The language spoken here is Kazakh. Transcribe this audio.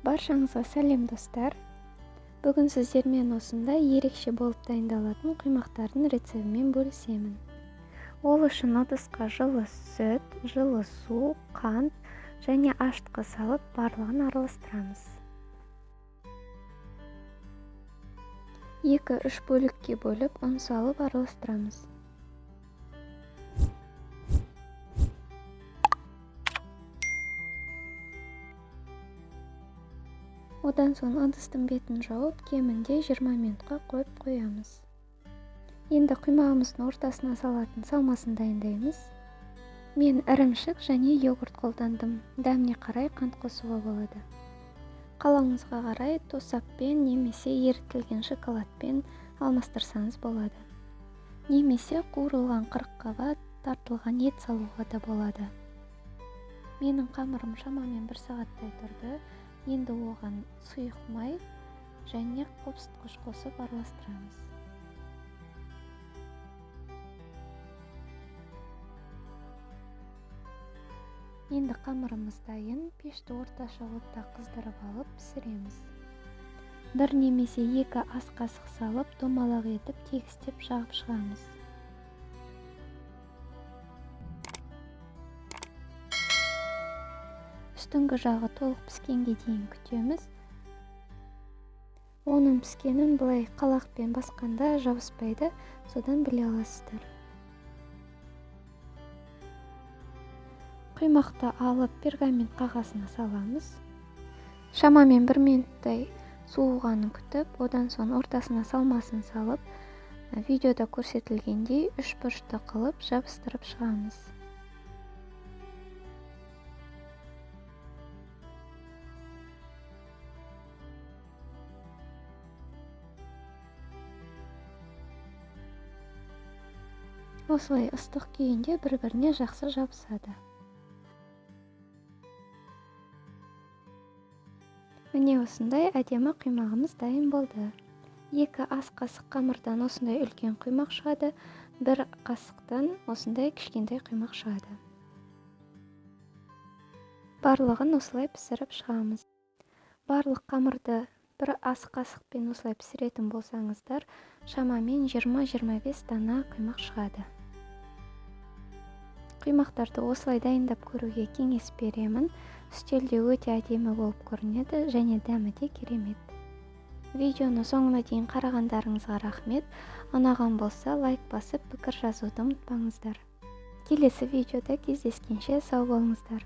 Баршаңызға сәлем достар. Бүгін сіздермен осындай ерекше болып дайындалатын құймақтардың рецебімен бөлісемін. Ол үшін ыдысқа жылы сүт, жылы су, қант және ашытқы салып, барлығын араластырамыз. 2-3 бөлікке бөліп, ұн салып араластырамыз. Одан соң ыдыстың бетін жауып, кемінде 20 минутқа қойып қоямыз. Енді құймағымыздың ортасына салатын салмасын дайындаймыз. Мен ірімшік және йогурт қолдандым. Дәміне қарай қант қосуға болады. Қалауыңызға қарай тосаппен немесе ерітілген шоколадпен алмастырсаңыз болады. Немесе қуырылған қырыққабат, тартылған ет салуға да болады. Менің қамырым шамамен 1 сағаттай тұрды. Енді оған сұйық май және қопсытқыш қосып араластырамыз. Енді қамырымыз дайын, пешті орташа отта қыздырып алып пісіреміз. 1 немесе 2 ас қасық салып, домалақ етіп тегістеп жағып шығамыз. Үстіңгі жағы толық піскенге дейін күтеміз. Оның піскенін бұлай қалақпен басқанда жабыспайды, содан біле аласыздар. Құймақты алып пергамент қағазына саламыз. Шамамен 1 минуттай суығанын күтіп, одан соң ортасына салмасын салып, видеода көрсетілгендей 3 бұрышты қылып жабыстырып шығамыз. Осылай ыстық күйінде бір-біріне жақсы жабысады. Міне осындай әдемі құймағымыз дайын болды. 2 ас қасық қамырдан осындай үлкен құймақ шығады, 1 қасықтан осындай кішкентай құймақ шығады. Барлығын осылай пісіріп шығамыз. Барлық қамырды 1 ас қасықпен осылай пісіретін болсаңыздар, шамамен 20-25 дана құймақ шығады. Құймақтарды осылай дайындап көруге кеңес беремін. Үстелде өте әдемі болып көрінеді және дәмі де керемет. Видеоны соңына дейін қарағандарыңызға рахмет. Ұнаған болса лайк басып, пікір жазуды ұмытпаңыздар. Келесі видеода кездескенше сау болыңыздар.